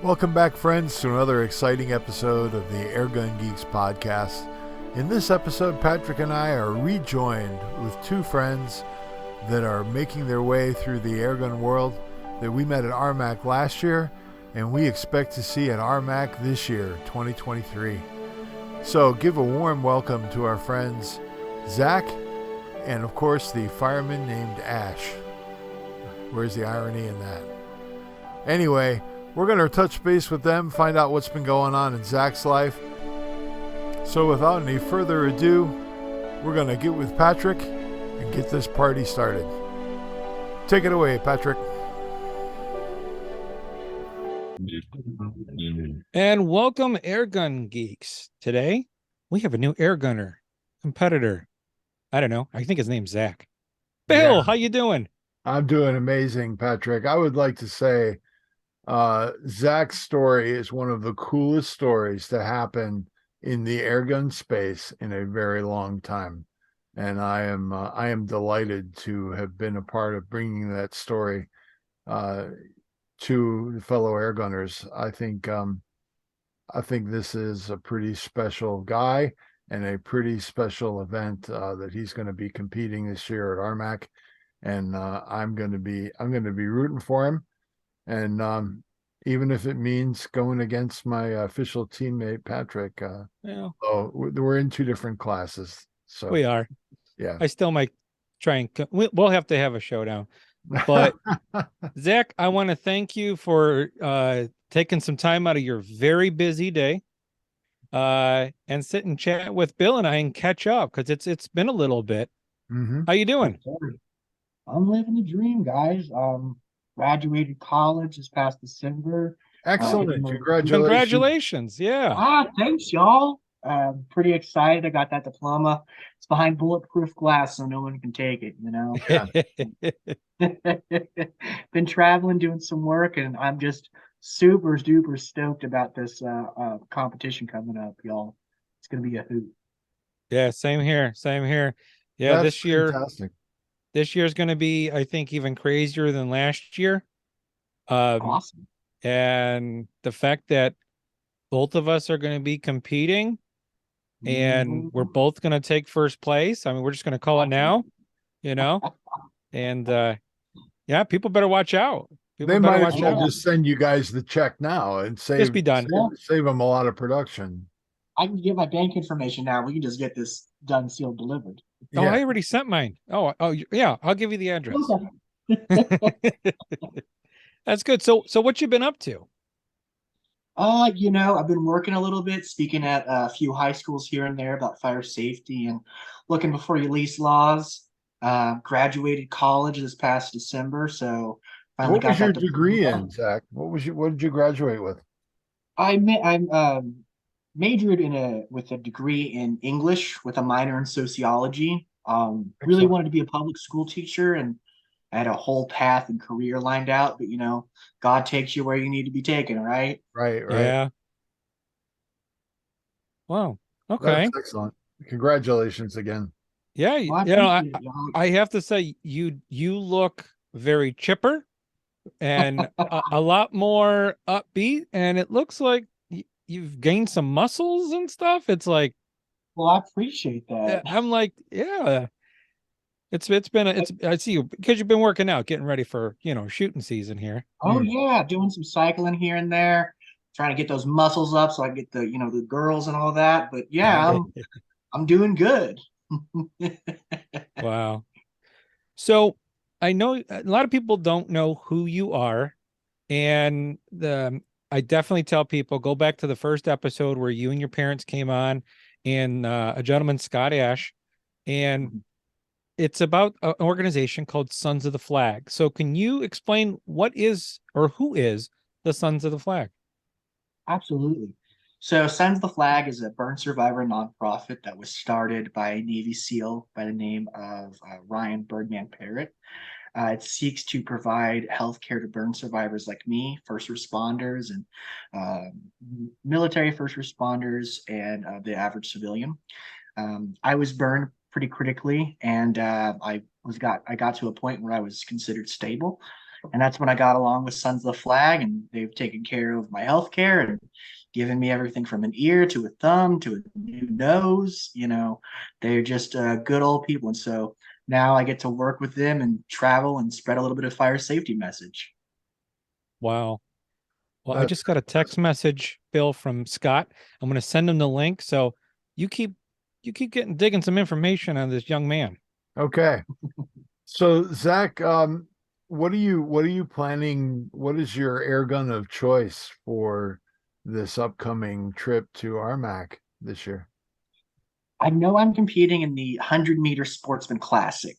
Welcome back, friends, to another exciting episode of the Airgun Geeks Podcast. In this episode, Patrick and I are rejoined with two friends that are making their way through the airgun world that we met at RMAC last year, and we expect to see at RMAC this year, 2023. So give a warm welcome to our friends Zach and, of course, the fireman named Ash. Where's the irony in that? Anyway, we're going to touch base with them, find out what's been going on in Zach's life. So without any further ado, we're going to get with Patrick and get this party started. Take it away, Patrick. And welcome, Airgun Geeks. Today, we have a new airgunner, competitor. I don't know. I think his name's Zach. Bill, Yeah. how you doing? I'm doing amazing, Patrick. I would like to say Zach's story is one of the coolest stories to happen in the airgun space in a very long time. And I am delighted to have been a part of bringing that story to the fellow airgunners. I think this is a pretty special guy and a pretty special event that he's going to be competing this year at RMAC. And I'm going to be rooting for him. And even if it means going against my official teammate, Patrick, we're in two different classes. So We are. Yeah. I still might try and we'll have to have a showdown. But Zach, I want to thank you for taking some time out of your very busy day and sit and chat with Bill and I and catch up, because it's been a little bit. Mm-hmm. How you doing? I'm living the dream, guys. Graduated college this past December. Excellent. Congratulations. Yeah. Thanks, y'all. Pretty excited. I got that diploma. It's behind bulletproof glass, so no one can take it, you know. Been traveling, doing some work, and I'm just super duper stoked about this competition coming up, y'all. It's gonna be a hoot. Yeah, same here. Yeah, That's fantastic. This year's going to be, I think, even crazier than last year. Awesome. And the fact that both of us are going to be competing and we're both going to take first place. I mean, we're just going to call it now, you know? And yeah, people better watch out. They might as well just send you guys the check now and just be done. Save them a lot of production. I can get my bank information now. We can just get this done, sealed, delivered. Oh, yeah. I already sent mine. Oh, yeah. I'll give you the address. That's good. So what you been up to? I've been working a little bit, speaking at a few high schools here and there about fire safety and looking before you release laws. Graduated college this past December, so finally got. What was your degree in, Zach? What did you graduate with? I majored with a degree in English with a minor in sociology. Really wanted to be a public school teacher, and I had a whole path and career lined out, but God takes you where you need to be taken, right? Right. Yeah. Wow. Okay. That's excellent. Congratulations again. Yeah. I have to say you look very chipper and a lot more upbeat, and it looks like you've gained some muscles and stuff. It's like, well, I appreciate that. I'm like, yeah, I see you, because you've been working out, getting ready for, shooting season here. Oh yeah. Doing some cycling here and there, trying to get those muscles up so I get the girls and all that. But yeah, I'm doing good. Wow. So I know a lot of people don't know who you are, and I definitely tell people, go back to the first episode where you and your parents came on, and a gentleman, Scott Ash, and it's about an organization called Sons of the Flag. So can you explain what is, or who is, the Sons of the Flag? Absolutely. So Sons of the Flag is a burn survivor nonprofit that was started by a Navy SEAL by the name of Ryan Birdman Parrott. It seeks to provide healthcare to burn survivors like me, first responders, and military first responders, and the average civilian. I was burned pretty critically, and I got to a point where I was considered stable, And that's when I got along with Sons of the Flag, and they've taken care of my health care and given me everything from an ear to a thumb to a new nose. They're just good old people. And so now I get to work with them and travel and spread a little bit of fire safety message. Wow. Well, I just got a text message, Bill, from Scott. I'm going to send him the link. So you keep digging some information on this young man. Okay. So Zach, what are you planning? What is your air gun of choice for this upcoming trip to RMAC this year? I know I'm competing in the 100-meter Sportsman Classic.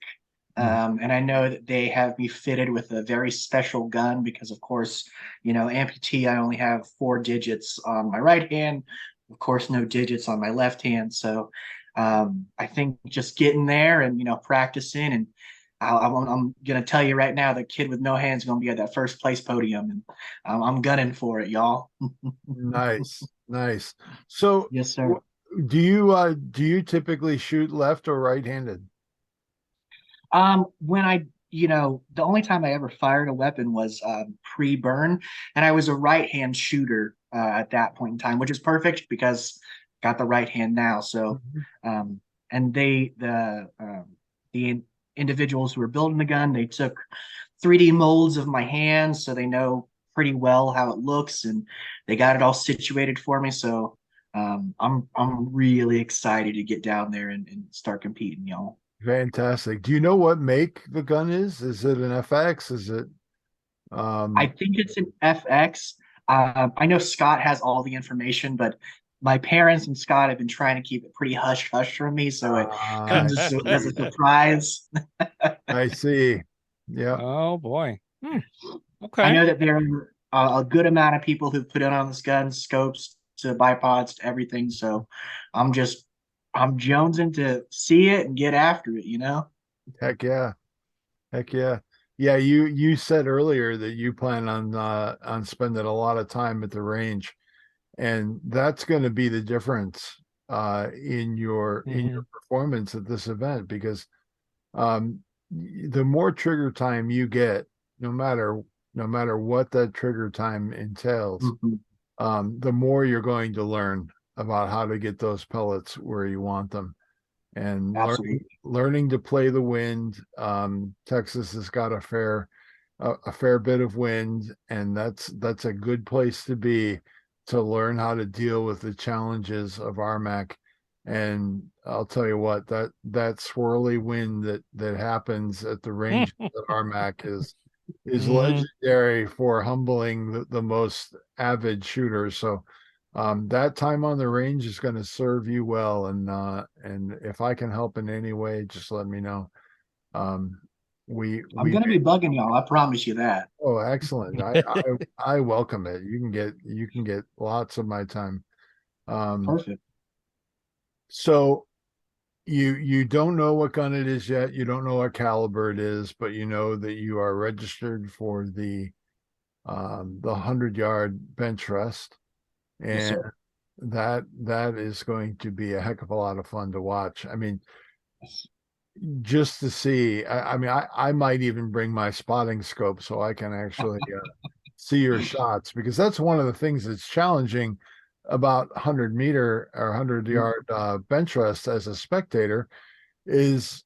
And I know that they have me fitted with a very special gun because, of course, amputee, I only have 4 digits on my right hand, of course, no digits on my left hand. So I think just getting there and, practicing, and I'm going to tell you right now, the kid with no hands is going to be at that first place podium, and I'm gunning for it, y'all. Nice. So yes, sir. do you typically shoot left or right-handed? When the only time I ever fired a weapon was pre-burn, and I was a right-hand shooter at that point in time, which is perfect because got the right hand now. So, and the individuals who were building the gun, they took 3D molds of my hands, so they know pretty well how it looks, and they got it all situated for me. So, I'm really excited to get down there and start competing, y'all. Fantastic. Do you know what make the gun is? Is it an FX? Is it? I think it's an FX. I know Scott has all the information, but my parents and Scott have been trying to keep it pretty hush hush from me, so it comes as a surprise. I see. Yeah. Oh boy. Okay. I know that there are a good amount of people who put in on this gun, scopes to bipods to everything. So I'm jonesing to see it and get after it. Heck yeah. Yeah, you said earlier that you plan on spending a lot of time at the range, and that's going to be the difference in your performance at this event, because the more trigger time you get, no matter what that trigger time entails, the more you're going to learn about how to get those pellets where you want them. And learning to play the wind. Texas has got a fair bit of wind, and that's a good place to be to learn how to deal with the challenges of RMAC. And I'll tell you what, that swirly wind that happens at the range at RMAC is legendary for humbling the most avid shooters. So that time on the range is going to serve you well, and if I can help in any way, just let me know. I'm going to be bugging y'all. I promise you that. Oh, excellent! I welcome it. You can get lots of my time. Perfect. So you don't know what gun it is yet. You don't know what caliber it is, but you know that you are registered for the 100-yard bench rest. And yes, that is going to be a heck of a lot of fun to watch. I mean, just to see, I might even bring my spotting scope so I can actually see your shots, because that's one of the things that's challenging about 100-meter or 100-yard bench rest as a spectator is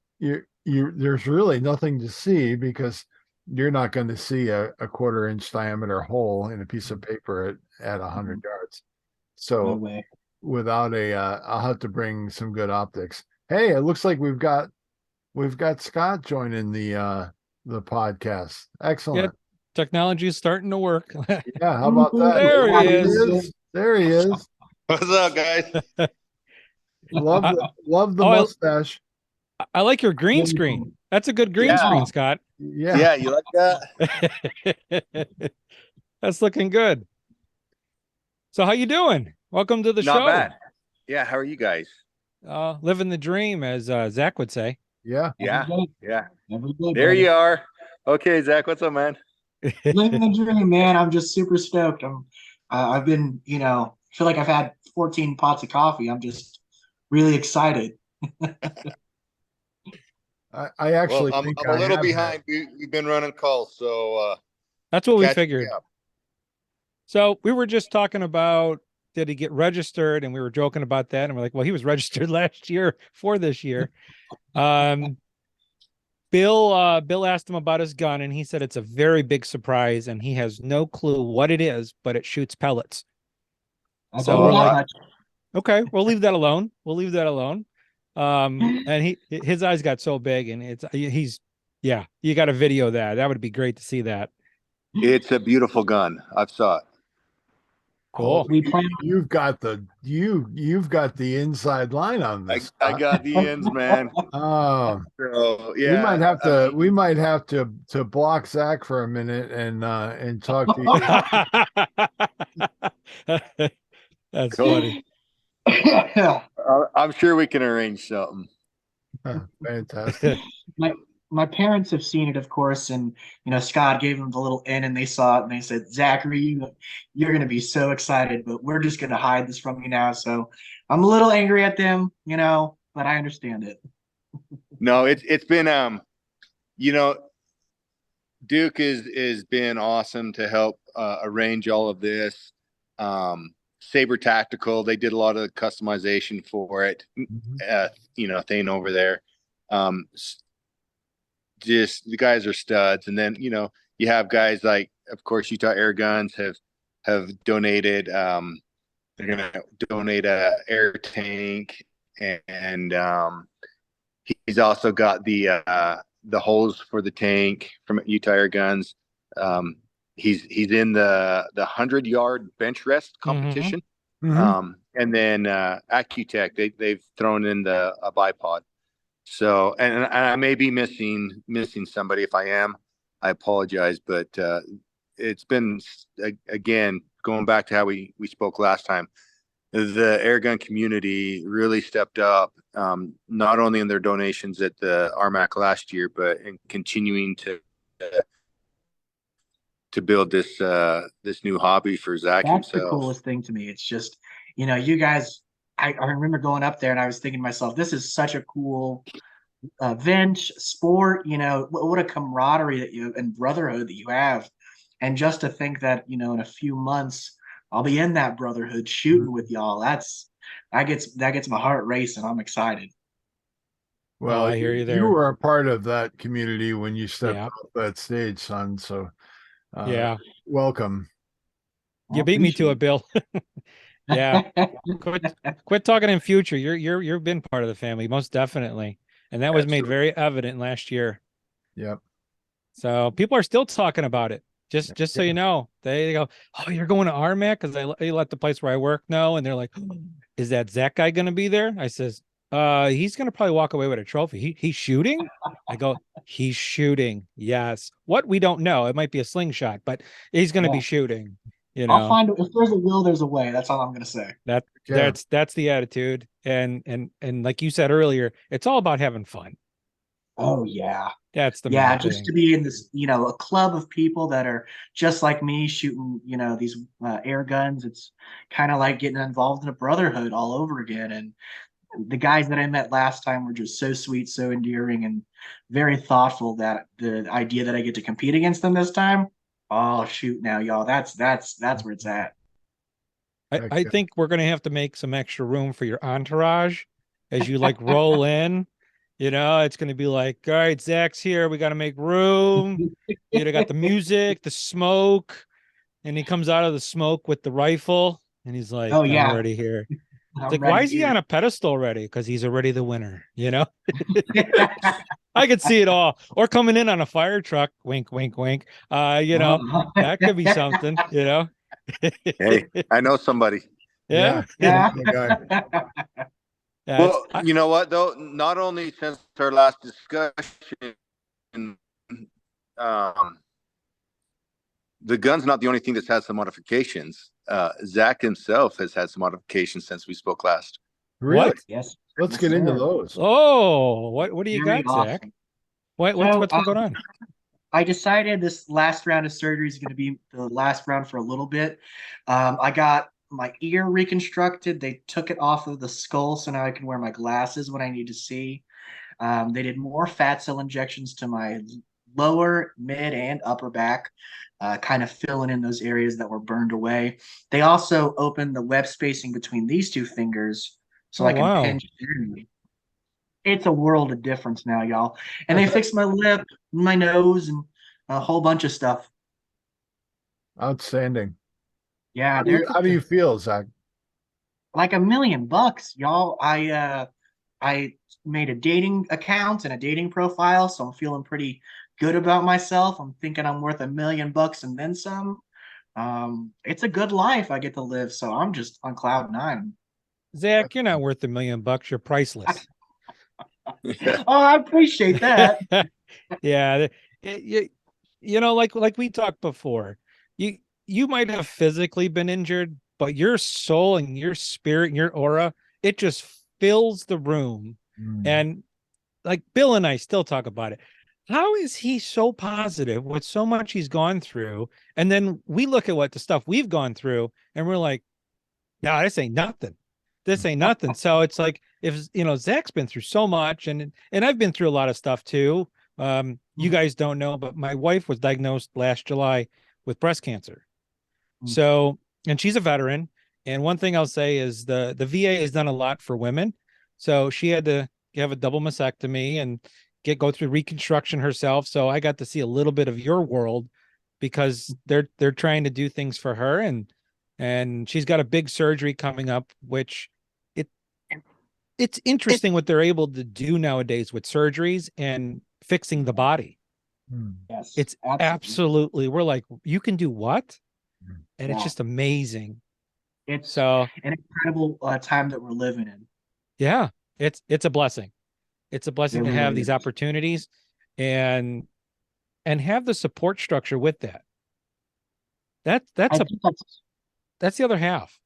there's really nothing to see, because you're not going to see a 1/4-inch diameter hole in a piece of paper at 100 yards. So no way. without I'll have to bring some good optics. Hey, it looks like we've got Scott joining the podcast. Excellent. Yeah, technology is starting to work. Yeah, how about that? There he is. There he is. What's up, guys? Love the mustache. I like your green screen. That's a good green screen, Scott. Yeah, you like that? That's looking good. So how you doing? Welcome to the show. Not bad. Yeah, how are you guys? Living the dream, as Zach would say. Yeah. There you are. Okay, Zach, what's up, man? Living the dream, man. I'm just super stoked. I've been, feel like I've had 14 pots of coffee. I'm just really excited. I actually I'm a little behind. We've been running calls, so That's what we Catch me figured. up. So we were just talking about, did he get registered? And we were joking about that. And we're like, well, he was registered last year for this year. Bill asked him about his gun, and he said it's a very big surprise, and he has no clue what it is, but it shoots pellets. So we're like, okay, we'll leave that alone. We'll leave that alone. And his eyes got so big, and you got a video that. That would be great to see that. It's a beautiful gun. I've saw it. Cool. You've got the inside line on this. I got the ends, man. Oh, so, yeah. We might have to block Zach for a minute and talk to you. That's funny. I'm sure we can arrange something. Fantastic. My parents have seen it, of course, and Scott gave them the little in, and they saw it, and they said, "Zachary, you're going to be so excited, but we're just going to hide this from you now." So I'm a little angry at them, but I understand it. No, it's been Duke is been awesome to help arrange all of this. Saber Tactical, they did a lot of the customization for it. Thane over there. Just the guys are studs. And then, you have guys like, of course, Utah Airguns have donated. They're going to donate a air tank, and he's also got the hose for the tank from Utah Airguns. He's in the 100-yard bench rest competition. And then Accutech, they've thrown in a bipod. So, and I may be missing somebody. If I am, I apologize. But it's been, again, going back to how we spoke last time, the airgun community really stepped up, not only in their donations at the RMAC last year, but in continuing to build this new hobby for Zach himself. That's the coolest thing to me. It's just, you guys, I remember going up there and I was thinking to myself, this is such a cool event, sport, what a camaraderie that you and brotherhood that you have. And just to think that, in a few months, I'll be in that brotherhood shooting with y'all. That gets my heart racing. I'm excited. Well, I hear you there. You were a part of that community when you stepped off that stage, son. So welcome. You beat me to it, Bill. Yeah. Quit talking in future. You've been part of the family, most definitely. And that was made very evident last year. Yep. So people are still talking about it. Just so you know, they go, "Oh, you're going to RMAC?" Because I let the place where I work know, and they're like, "Is that Zach guy going to be there?" I says, he's going to probably walk away with a trophy. He's shooting?" I go, "He's shooting. Yes. What? We don't know. It might be a slingshot, but he's going to be shooting." I'll find it. If there's a will, there's a way. That's all I'm going to say. That's the attitude. And like you said earlier, it's all about having fun. Oh yeah. That's the main just thing. To be in this, a club of people that are just like me shooting, these air guns. It's kind of like getting involved in a brotherhood all over again. And the guys that I met last time were just so sweet, so endearing, and very thoughtful. That the idea that I get to compete against them this time, oh shoot, now y'all, that's where it's at. I think we're gonna have to make some extra room for your entourage as you like roll in. It's gonna be like, all right, Zach's here. We got to make room. Got the music, the smoke, and he comes out of the smoke with the rifle, and he's like, "Oh yeah, I'm already here." It's like, why is he on a pedestal already? Because he's already the winner, I could see it all. Or coming in on a fire truck, wink, wink, wink. That could be something, Hey, I know somebody. Yeah. Well, you know what though? Not only since our last discussion, the gun's not the only thing that's had some modifications. Zach himself has had some modifications since we spoke last. Really? What? Yes. Let's get into those. Oh, what do you got, awesome. Zach? What's going on? I decided this last round of surgery is going to be the last round for a little bit. I got my ear reconstructed. They took it off of the skull, so now I can wear my glasses when I need to see. They did more fat cell injections to my lower, mid, and upper back. kind of filling in those areas that were burned away. They also opened the web spacing between these two fingers so Oh, I can wow. pinch in. It's a world of difference now, y'all. And they fixed my lip, my nose, and a whole bunch of stuff. Outstanding. Yeah, How do you feel, Zach? like $1,000,000, y'all. I made a dating account and a dating profile, so I'm feeling pretty good about myself. I'm thinking I'm worth $1,000,000 and then some. It's a good life I get to live, so I'm just on cloud nine. Zach, you're not worth $1,000,000. You're priceless. Oh, I appreciate that. Yeah. You know, like we talked before, you might have physically been injured, but your soul and your spirit and your aura, it just fills the room. And like Bill and I still talk about it. How is he so positive with so much he's gone through? And then we look at what the stuff we've gone through and we're like, no, this ain't nothing. This ain't nothing. So it's like, if, you know, Zach's been through so much and I've been through a lot of stuff too. You guys don't know, but my wife was diagnosed last July with breast cancer. So, and she's a veteran. And one thing I'll say is the VA has done a lot for women. So she had to have a double mastectomy and go through reconstruction herself. So I got to see a little bit of your world because they're trying to do things for her, and she's got a big surgery coming up, which it's interesting what they're able to do nowadays with surgeries and fixing the body. Yes, It's absolutely, we're like, you can do what? And it's Yeah. just amazing. It's So an incredible time that we're living in. yeah, it's a blessing. It's a blessing It to have really these is. opportunities and have the support structure with that. I think That's the other half.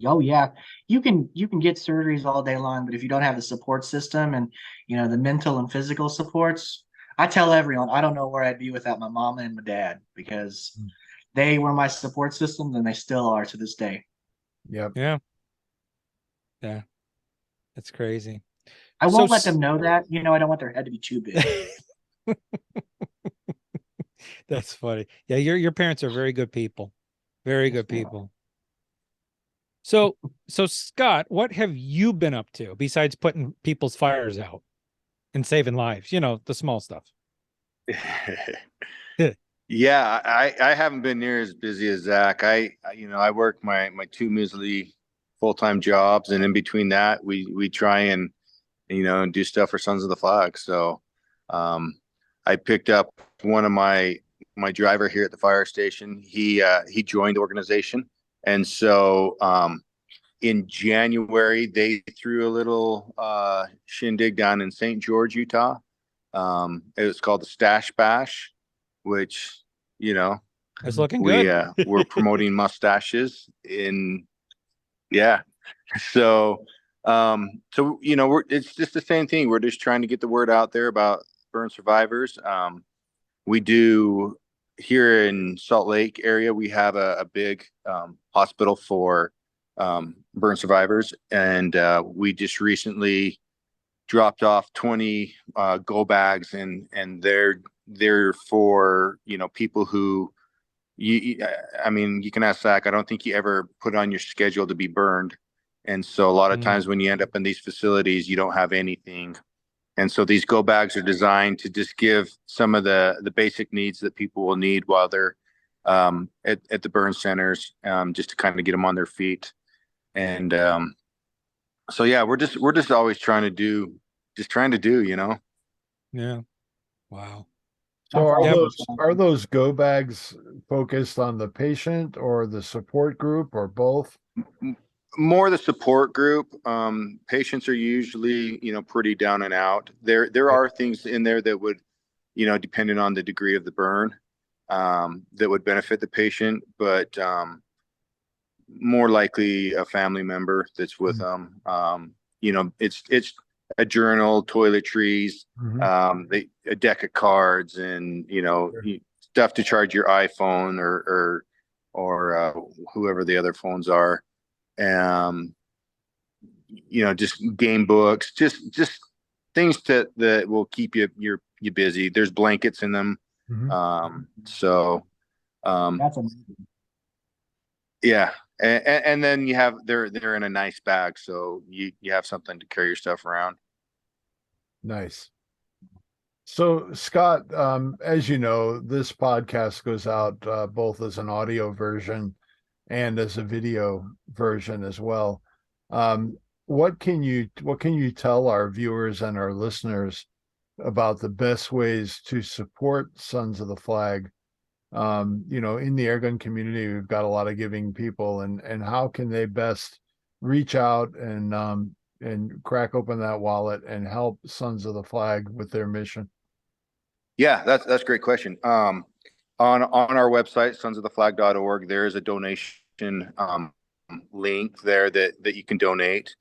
oh yeah, you can get surgeries all day long, but if you don't have the support system and the mental and physical supports, I tell everyone I don't know where I'd be without my mom and my dad, because they were my support systems and they still are to this day. Yep. Yeah. Yeah. That's crazy. I So won't let them know that. I don't want their head to be too big. That's funny. Yeah, your parents are very good people. Very good people. So Scott, what have you been up to besides putting people's fires out and saving lives? The small stuff. Yeah, I haven't been near as busy as Zach. I work my two measly full-time jobs, and in between that, we try and do stuff for Sons of the Flag. So, I picked up one of my driver here at the fire station. He joined the organization, and so in January they threw a little shindig down in St. George, Utah. It was called the Stash Bash, which it's looking good. we're promoting mustaches so it's just the same thing. We're just trying to get the word out there about burn survivors. We do here in Salt Lake area, we have a big hospital for burn survivors, and we just recently dropped off 20 go bags, and they're for people who I mean, you can ask Zach. I don't think you ever put on your schedule to be burned, and so a lot of times when you end up in these facilities, you don't have anything. And so these go bags are designed to just give some of the basic needs that people will need while they're at the burn centers, just to kind of get them on their feet. And so yeah, we're just always trying to do. Yeah. Wow. So That's are those go bags focused on the patient or the support group or both? More the support group. Patients are usually pretty down and out. There are things in there that would depending on the degree of the burn, that would benefit the patient, but more likely a family member that's with them. It's a journal, toiletries, a deck of cards, and stuff to charge your iPhone or whoever the other phones are. Just game books, just things that will keep you busy. There's blankets in them. So That's amazing. Yeah. And then you have, they're in a nice bag. So you have something to carry your stuff around. Nice. So, Scott, as you know, this podcast goes out both as an audio version and as a video version as well. What can you tell our viewers and our listeners about the best ways to support Sons of the Flag? In the airgun community, we've got a lot of giving people, and how can they best reach out and crack open that wallet and help Sons of the Flag with their mission? Yeah, that's a great question. On our website, sonsoftheflag.org, there is a donation link there that you can donate.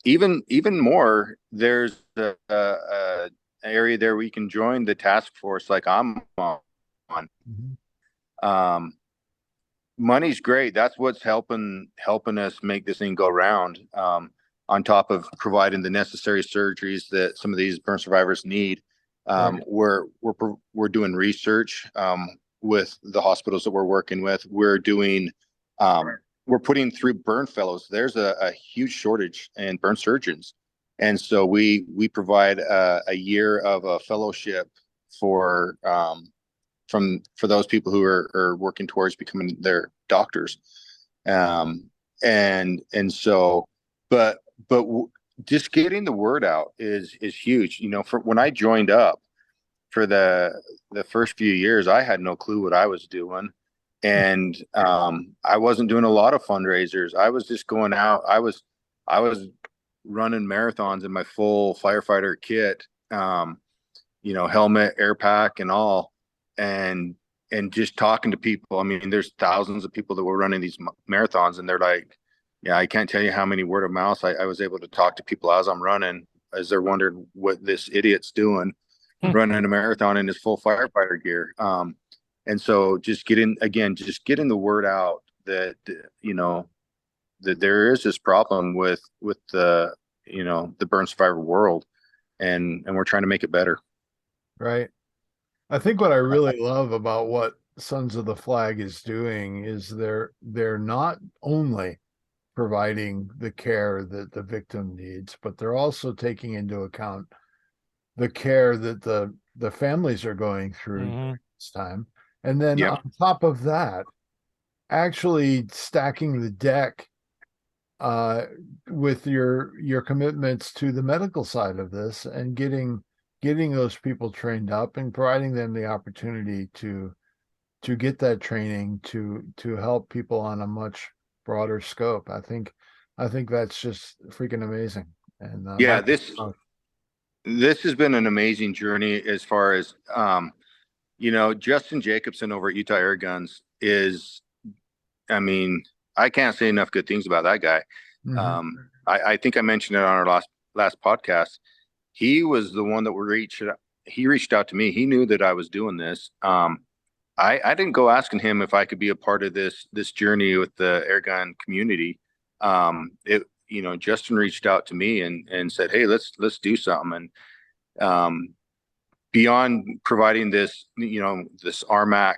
Even more, there's a area there where you can join the task force like I'm on. Mm-hmm. Money's great. That's what's helping us make this thing go round. On top of providing the necessary surgeries that some of these burn survivors need. Right. We're doing research with the hospitals that we're working with. We're doing we're putting through burn fellows. There's a huge shortage in burn surgeons, and so we provide a year of a fellowship for those people who are working towards becoming their doctors. And so, but just getting the word out is huge. For when I joined up for the first few years, I had no clue what I was doing. And I wasn't doing a lot of fundraisers. I was just going out. I was running marathons in my full firefighter kit, helmet, air pack and all. And just talking to people. I mean, there's thousands of people that were running these marathons, and they're like, yeah, I can't tell you how many word of mouth I was able to talk to people as I'm running, as they're wondering what this idiot's doing, running a marathon in his full firefighter gear. And so just getting the word out that, that there is this problem with the, the burn survivor world, and we're trying to make it better. Right. I think what I really love about what Sons of the Flag is doing is they're not only providing the care that the victim needs, but they're also taking into account the care that the families are going through during this time. And then on top of that, actually stacking the deck with your commitments to the medical side of this, and getting those people trained up and providing them the opportunity to get that training to help people on a much broader scope. I think that's just freaking amazing. And this has been an amazing journey as far as Justin Jacobson over at Utah Airguns is, I mean, I can't say enough good things about that guy. Mm-hmm. I think I mentioned it on our last podcast. He was the one that reached out to me. He knew that I was doing this. I didn't go asking him if I could be a part of this journey with the airgun community. Justin reached out to me and said, "Hey, let's do something." And beyond providing this, this RMAC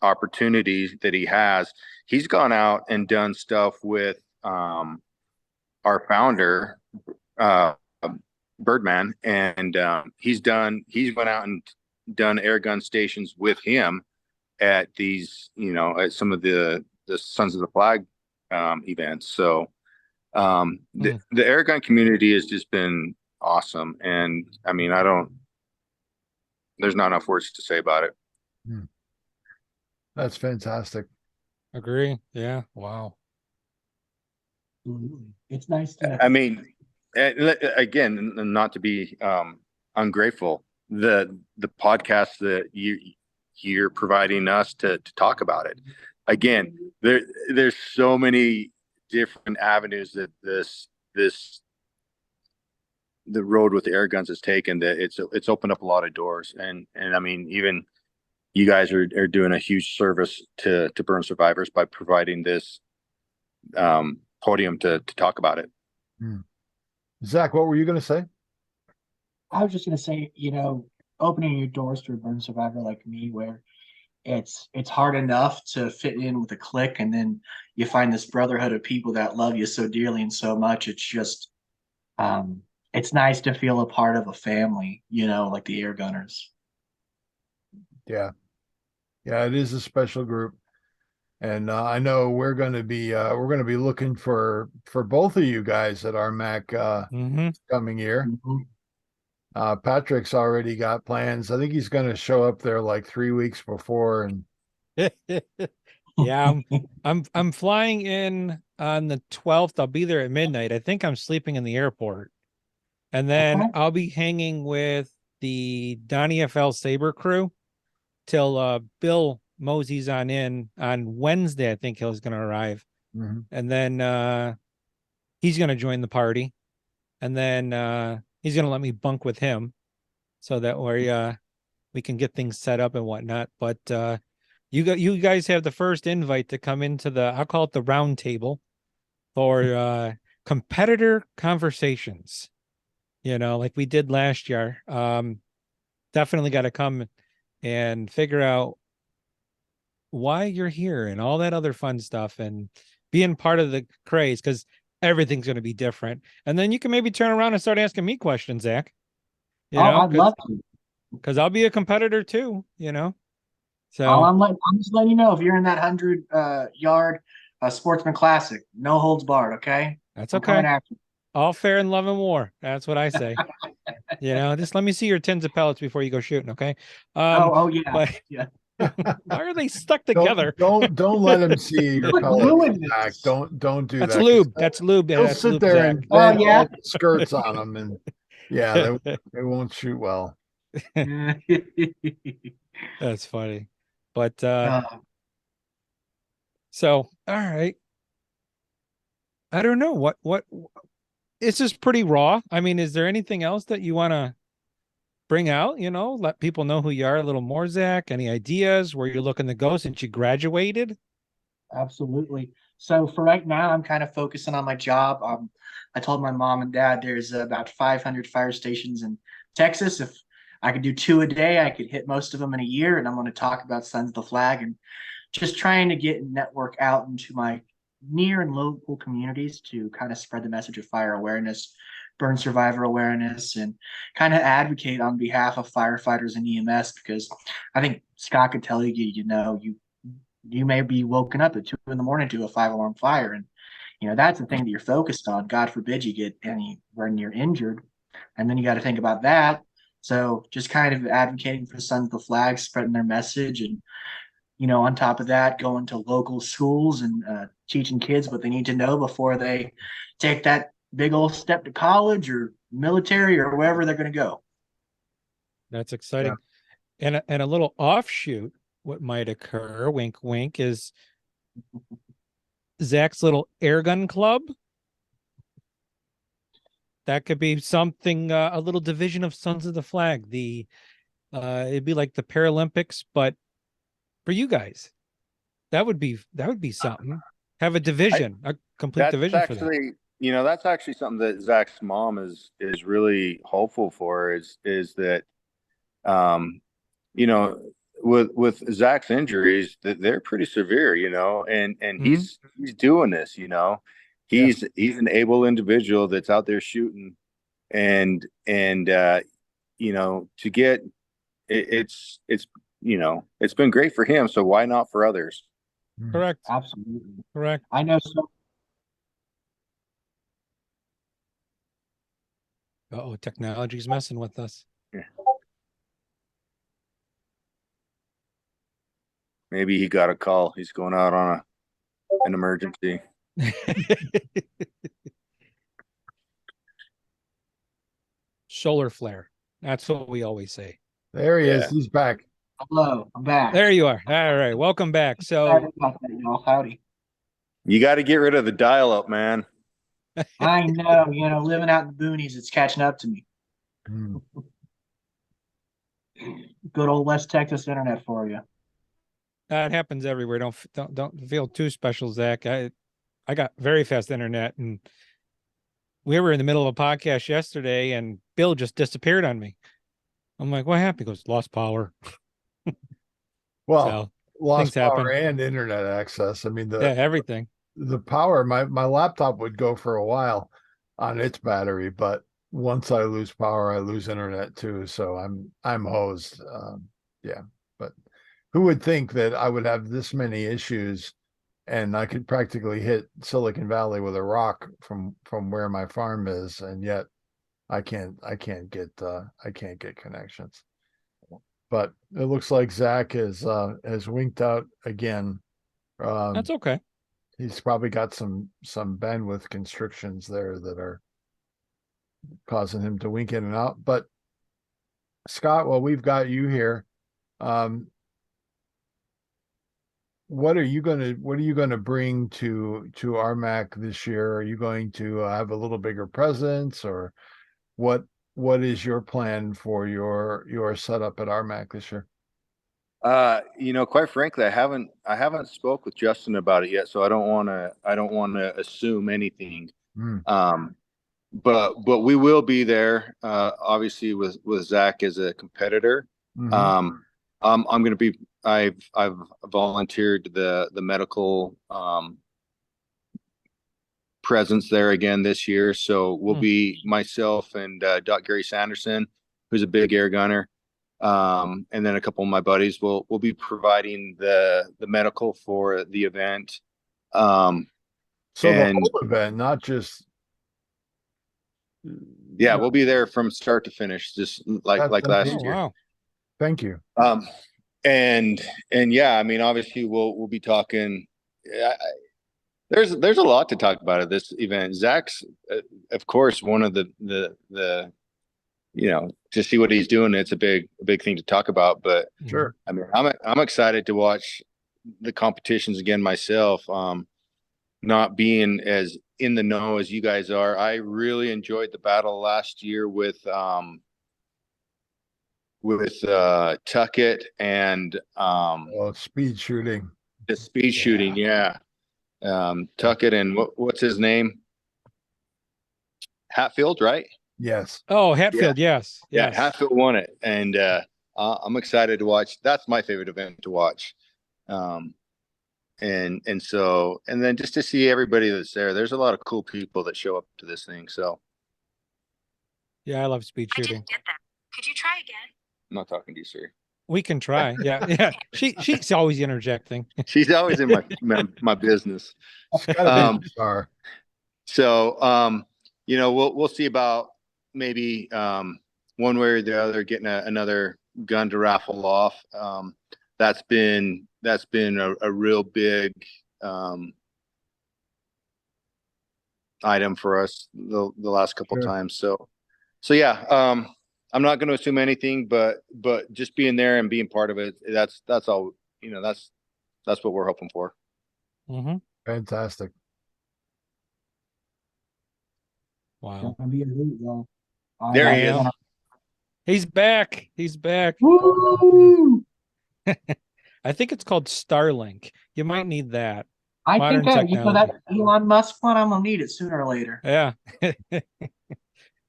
opportunity that he has, he's gone out and done stuff with our founder, Birdman, and he's went out and done airgun stations with him at these, at some of the Sons of the Flag events. So the airgun community has just been awesome, and I mean, there's not enough words to say about it. That's fantastic. Agree. Yeah. Wow. It's nice to, I mean, again, not to be ungrateful, the podcast that you're providing us to talk about it. Again, there's so many different avenues that the road with the air guns has taken, that it's opened up a lot of doors, and I mean, even you guys are doing a huge service to burn survivors by providing this podium to talk about it. Zach, what were you going to say? I was just going to say, opening your doors to a burn survivor like me, where it's hard enough to fit in with a clique, and then you find this brotherhood of people that love you so dearly and so much. It's just it's nice to feel a part of a family, like the Air Gunners. Yeah. Yeah, it is a special group. And I know we're going to be looking for both of you guys at RMAC coming year. Mm-hmm. Patrick's already got plans. I think he's going to show up there like 3 weeks before. And yeah, I'm flying in on the 12th. I'll be there at midnight. I think I'm sleeping in the airport, and then Okay. I'll be hanging with the DonnyFL Saber crew till Bill Mosey's on Wednesday. I think he's going to arrive, and then he's going to join the party, and then he's going to let me bunk with him, so that we can get things set up and whatnot. But you guys have the first invite to come into I'll call it the round table for competitor conversations, like we did last year. Definitely got to come and figure out why you're here and all that other fun stuff and being part of the craze, because everything's going to be different. And then you can maybe turn around and start asking me questions, Zach. I'd love to. Because I'll be a competitor too, So I'm just letting you know, if you're in that 100-yard Sportsman Classic, no holds barred. Okay, that's I'm coming okay. after you. All fair in love and war. That's what I say. Just let me see your tins of pellets before you go shooting. Okay. Oh yeah, But yeah. why are they stuck together? Don't let him see your Like pellets, ruin Zach. this. Don't do That's that. lube. That's lube. He'll That's sit lube, there Zach. and Oh, yeah? all the skirts on them, and yeah, they won't shoot well. That's funny. But Uh, so all right. I don't know what it's just pretty raw. I mean, is there anything else that you want to bring out, let people know who you are a little more, Zach? Any ideas where you're looking to go since you graduated? Absolutely. So for right now, I'm kind of focusing on my job. I told my mom and dad there's about 500 fire stations in Texas. If I could do 2 a day, I could hit most of them in a year. And I'm going to talk about Sons of the Flag and just trying to get network out into my near and local communities to kind of spread the message of fire awareness, burn survivor awareness, and kind of advocate on behalf of firefighters and EMS, because I think Scott could tell you, you may be woken up at 2 in the morning to a 5-alarm fire. And, that's the thing that you're focused on. God forbid you get anywhere near injured. And then you got to think about that. So just kind of advocating for Sons of the Flag, spreading their message. And, on top of that, going to local schools and teaching kids what they need to know before they take that big old step to college or military or wherever they're going to go. That's exciting. Yeah. And a little offshoot, what might occur, wink, wink, is Zach's little airgun club. That could be something, a little division of Sons of the Flag. It'd be like the Paralympics, but for you guys, that would be something. Have a division, a complete division for that. That's actually something that Zach's mom is really hopeful for, is that, with Zach's injuries, that they're pretty severe, and he's doing this, he's an able individual that's out there shooting, and to get it's been great for him. So why not for others? Correct. Absolutely. Correct. I know. So technology's messing with us. Yeah. Maybe he got a call. He's going out on an emergency. Solar flare. That's what we always say. There he is. He's back. Hello, I'm back. There you are. All right. Welcome back. So howdy. You got to get rid of the dial-up, man. I know, living out in the boonies, it's catching up to me. Good old West Texas internet for you. That happens everywhere. Don't feel too special, Zach. I got very fast internet, and we were in the middle of a podcast yesterday, and Bill just disappeared on me. I'm like, what happened? He goes, lost power. Well, lost things happen. power and internet access. I mean, Everything. the power, my laptop would go for a while on its battery, but once I lose power, I lose internet too. So I'm hosed. Yeah, but who would think that I would have this many issues and I could practically hit Silicon Valley with a rock from where my farm is, and yet I can't get connections. But it looks like Zach has winked out again. That's okay. He's probably got some bandwidth constrictions there that are causing him to wink in and out. But Scott, well, we've got you here. What are you gonna bring to RMAC this year? Are you going to have a little bigger presence, or what is your plan for your setup at RMAC this year? Quite frankly, I haven't spoke with Justin about it yet, so I don't want to assume anything. But we will be there, obviously with Zach as a competitor. I'm going to be, I've volunteered the medical, presence there again this year. So we'll be myself and, Doc Gary Sanderson, who's a big air gunner. And then a couple of my buddies will be providing the medical for the event. So the whole event, not just. Yeah, we'll be there from start to finish, just like last year. Wow. Thank you. And yeah, I mean, obviously we'll be talking. There's a lot to talk about at this event. Zach's, of course, one of the to see what he's doing. It's a big thing to talk about. But sure, I mean, I'm excited to watch the competitions again myself. Not being as in the know as you guys are, I really enjoyed the battle last year with Tuckett and speed shooting. The speed shooting, yeah. Tuckett and what's his name? Hatfield, right? Yes. Oh, Hatfield, yes. Yeah, Hatfield won it, and I'm excited to watch. That's my favorite event to watch. And then just to see everybody that's there. There's a lot of cool people that show up to this thing. So yeah, I love speed shooting. I didn't get that. Could you try again? I'm not talking to you, sir. We can try. Yeah. She's always interjecting. She's always in my business. Star. So we'll see about maybe one way or the other getting another gun to raffle off. That's been a real big item for us the last couple times. So yeah, I'm not going to assume anything, but just being there and being part of it, that's all, that's what we're hoping for. Fantastic. Wow. There he is. He's back. Woo! I think it's called Starlink. You might need that. I think that Elon Musk one, I'm gonna need it sooner or later. Yeah.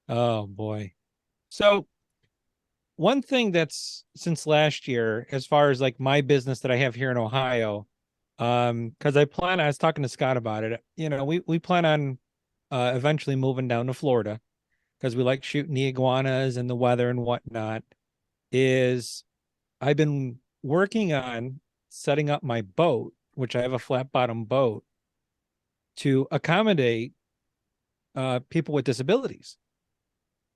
Oh boy. So one thing that's since last year, as far as like my business that I have here in Ohio, because I was talking to Scott about it. We plan on eventually moving down to Florida because we like shooting the iguanas and the weather and whatnot. I've been working on setting up my boat, which I have a flat bottom boat, to accommodate people with disabilities.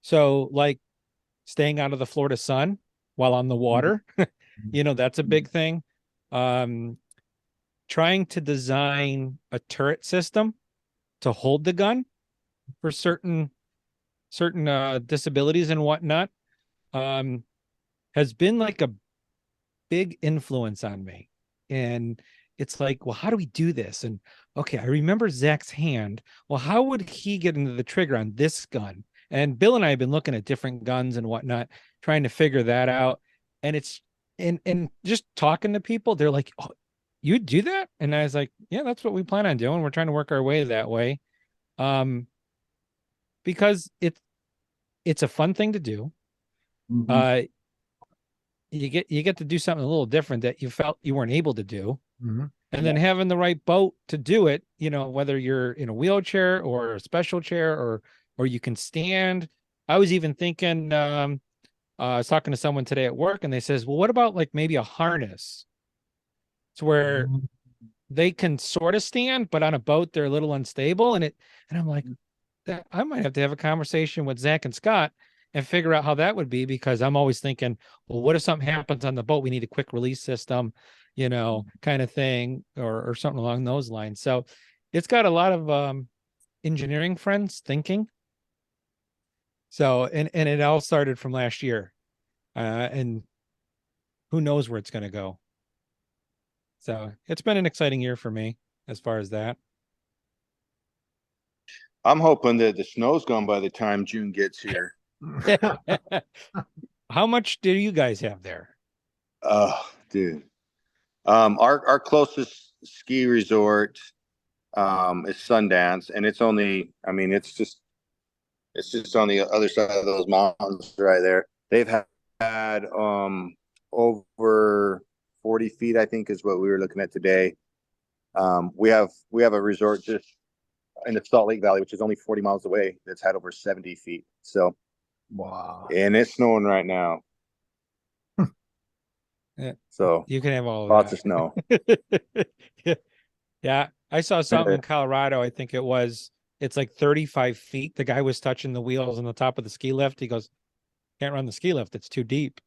So like staying out of the Florida sun while on the water, that's a big thing. Trying to design a turret system to hold the gun for certain disabilities and whatnot, has been like a big influence on me. And it's like, well, how do we do this? And okay, I remember Zach's hand. Well, how would he get into the trigger on this gun? And Bill and I have been looking at different guns and whatnot, trying to figure that out. And it's and just talking to people, they're like, oh, you do that? And I was like, yeah, that's what we plan on doing. We're trying to work our way that way. Because it's a fun thing to do. you get to do something a little different that you felt you weren't able to do. Mm-hmm. And then having the right boat to do it, whether you're in a wheelchair or a special chair or you can stand. I was even thinking, I was talking to someone today at work and they says, well, what about like maybe a harness? It's where they can sort of stand, but on a boat, they're a little unstable. And I'm like, I might have to have a conversation with Zach and Scott and figure out how that would be, because I'm always thinking, well, what if something happens on the boat? We need a quick release system, kind of thing, or something along those lines. So it's got a lot of engineering friends thinking. So, and it all started from last year. And who knows where it's going to go. So it's been an exciting year for me as far as that. I'm hoping that the snow's gone by the time June gets here. How much do you guys have there? Oh, dude. Our closest ski resort is Sundance, and it's only, it's just on the other side of those mountains right there. They've had over 40 feet, I think, is what we were looking at today. We have a resort just in the Salt Lake Valley, which is only 40 miles away, that's had over 70 feet. So, wow. And it's snowing right now. Yeah. So you can have all of lots that. of snow. Yeah. I saw something in Colorado. I think it's like 35 feet. The guy was touching the wheels on the top of the ski lift. He goes, can't run the ski lift. It's too deep.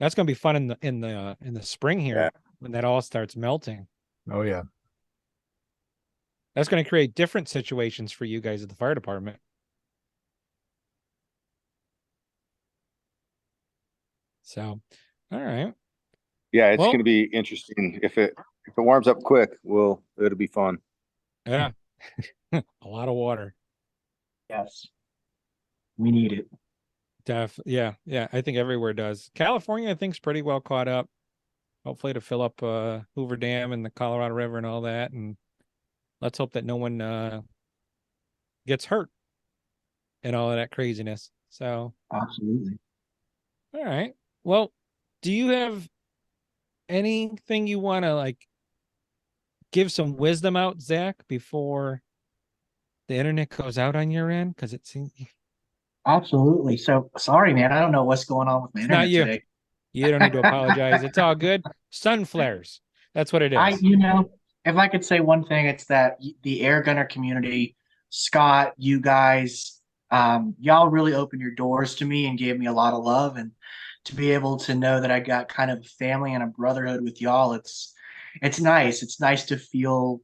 That's going to be fun in the spring here when that all starts melting. Oh yeah. That's going to create different situations for you guys at the fire department. So, all right. Yeah, it's going to be interesting. If it warms up quick, it'll be fun. Yeah. A lot of water. Yes. We need it. Yeah. I think everywhere does. California, I think, is pretty well caught up. Hopefully to fill up Hoover Dam and the Colorado River and all that. And let's hope that no one gets hurt and all of that craziness. So absolutely. All right. Well, do you have anything you want to like give some wisdom out, Zach, before the internet goes out on your end? Because it seems absolutely. So sorry, man. I don't know what's going on with my it's internet not you. today. You don't need to apologize. It's all good. Sun flares. That's what it is. If I could say one thing, it's that the air gunner community, Scott, you guys, y'all really opened your doors to me and gave me a lot of love, and to be able to know that I got kind of a family and a brotherhood with y'all, it's nice. It's nice to feel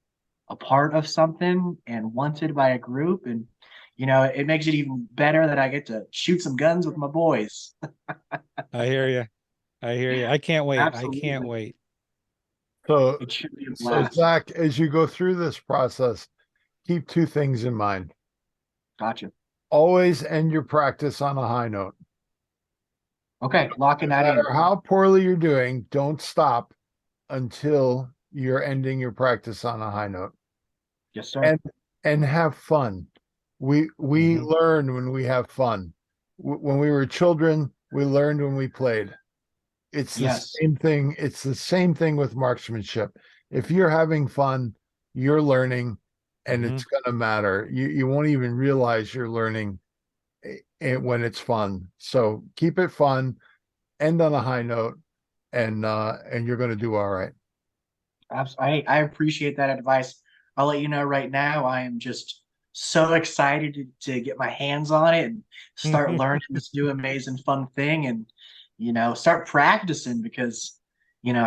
a part of something and wanted by a group, and it makes it even better that I get to shoot some guns with my boys. I hear you. I can't wait. Absolutely. I can't wait. So, It should be a so blast. Zach, as you go through this process, keep two things in mind. Gotcha. Always end your practice on a high note. Okay, locking No that in. matter how poorly you're doing, don't stop until you're ending your practice on a high note. Yes, sir. And have fun. We learn when we have fun. When we were children, we learned when we played. It's the same thing. It's the same thing with marksmanship. If you're having fun, you're learning, and it's going to matter. You won't even realize you're learning when it's fun. So keep it fun, end on a high note, and you're going to do all right. I appreciate that advice. I'll let you know right now, I am just so excited to get my hands on it and start learning this new amazing fun thing, and start practicing, because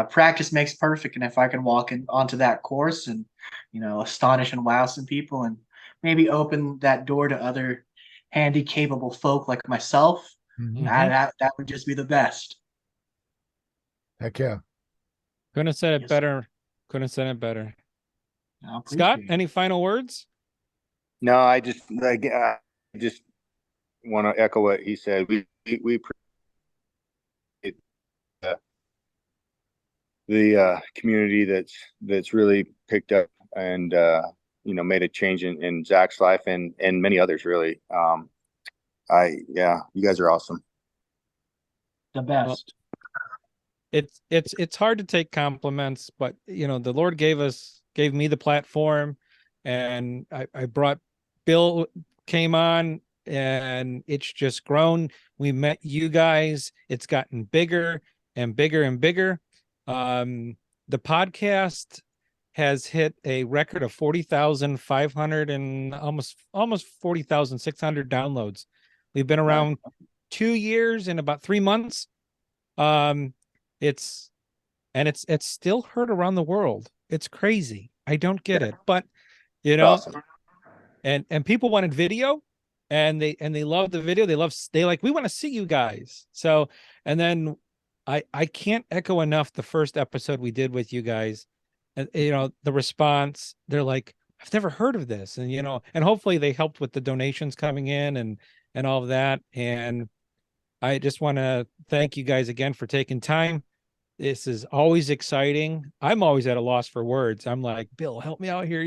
practice makes perfect. And if I can walk onto that course and astonish and wow some people, and maybe open that door to other handy, capable folk like myself, that would just be the best. Heck yeah. Couldn't have said it better. Couldn't have said it better. Scott, any final words? No, I just want to echo what he said. We appreciate the community that's really picked up and made a change in Zach's life and many others, really. You guys are awesome. The best. It's hard to take compliments, but the Lord gave me the platform, and I brought Bill came on, and it's just grown. We met you guys. It's gotten bigger and bigger and bigger. The podcast has hit a record of 40,500 and almost 40,600 downloads. We've been around 2 years and about 3 months. It's still heard around the world. It's crazy. I don't get it, but Awesome. and people wanted video, and they love the video. They like, we want to see you guys. So, and then I can't echo enough the first episode we did with you guys. And the response, they're like, I've never heard of this. And and hopefully they helped with the donations coming in and all of that. And I just want to thank you guys again for taking time. This is always exciting. I'm always at a loss for words. I'm like, Bill, help me out here.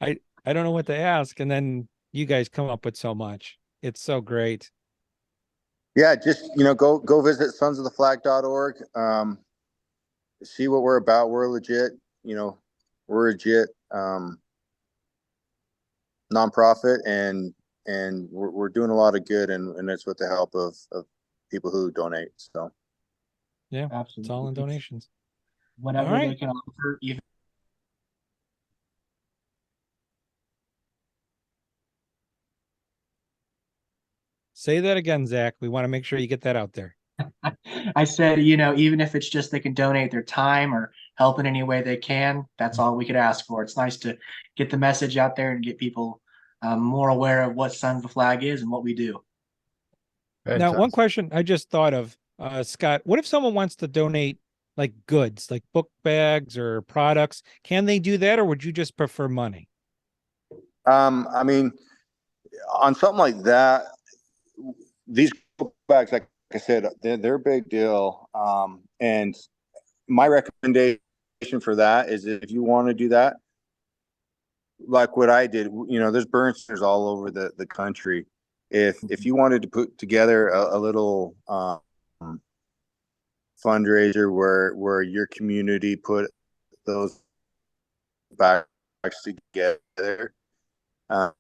I don't know what to ask. And then you guys come up with so much. It's so great. Yeah, just go visit sonsoftheflag.org. See what we're about. We're legit. We're a legit nonprofit, and we're doing a lot of good, and it's with the help of people who donate. So yeah, Absolutely. it's all in donations. Whatever All right. they can offer, even Say that again, Zach. We want to make sure you get that out there. I said, even if it's just they can donate their time or help in any way they can, that's all we could ask for. It's nice to get the message out there and get people more aware of what Sons of the Flag is and what we do. Now, one Fantastic. question I just thought of, Scott, what if someone wants to donate like goods, like book bags or products? Can they do that, or would you just prefer money? I mean, on something like that, these bags, like I said, they're a big deal. And my recommendation for that is, if you want to do that, like what I did, there's burn centers all over the country. If you wanted to put together a little fundraiser where your community put those bags together, and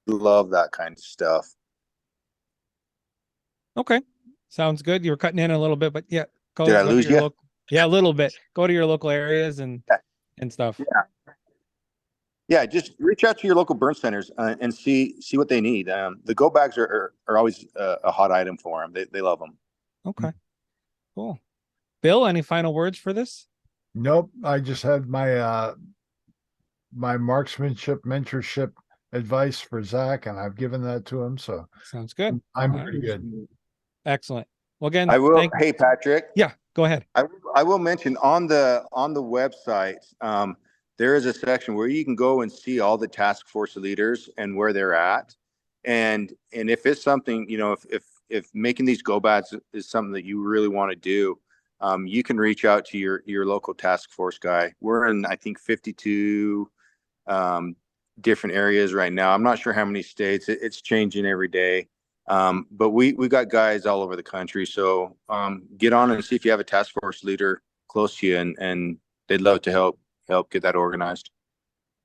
love that kind of stuff. Okay, sounds good. You were cutting in a little bit, but yeah, Did I lose to your you? yeah, a little bit. Go to your local areas and stuff. Yeah, just reach out to your local burn centers and see what they need. The go bags are always a hot item for them. They love them. Okay, cool. Bill, any final words for this? Nope. I just had my my marksmanship mentorship advice for Zach, and I've given that to him. So Sounds good. I'm All right. pretty good. Excellent. Well, again, I will. Hey, Patrick. Yeah, go ahead. I will mention on the website, there is a section where you can go and see all the task force leaders and where they're at, and if it's something, if making these go bags is something that you really want to do, you can reach out to your local task force guy. We're in, I think, 52 different areas right now. I'm not sure how many states. It's changing every day. But we got guys all over the country. So get on and see if you have a task force leader close to you, and they'd love to help get that organized.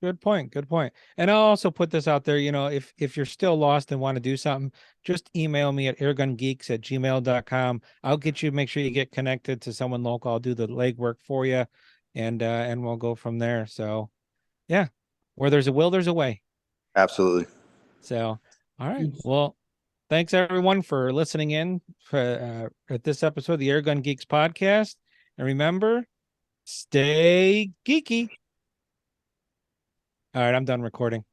Good point. Good point. And I'll also put this out there, if you're still lost and want to do something, just email me at airgungeeks@gmail.com. I'll make sure you get connected to someone local. I'll do the legwork for you, and we'll go from there. So yeah, where there's a will, there's a way. Absolutely. So, all right. Well, thanks everyone for listening in at this episode of the Airgun Geeks podcast. And remember, stay geeky. All right, I'm done recording.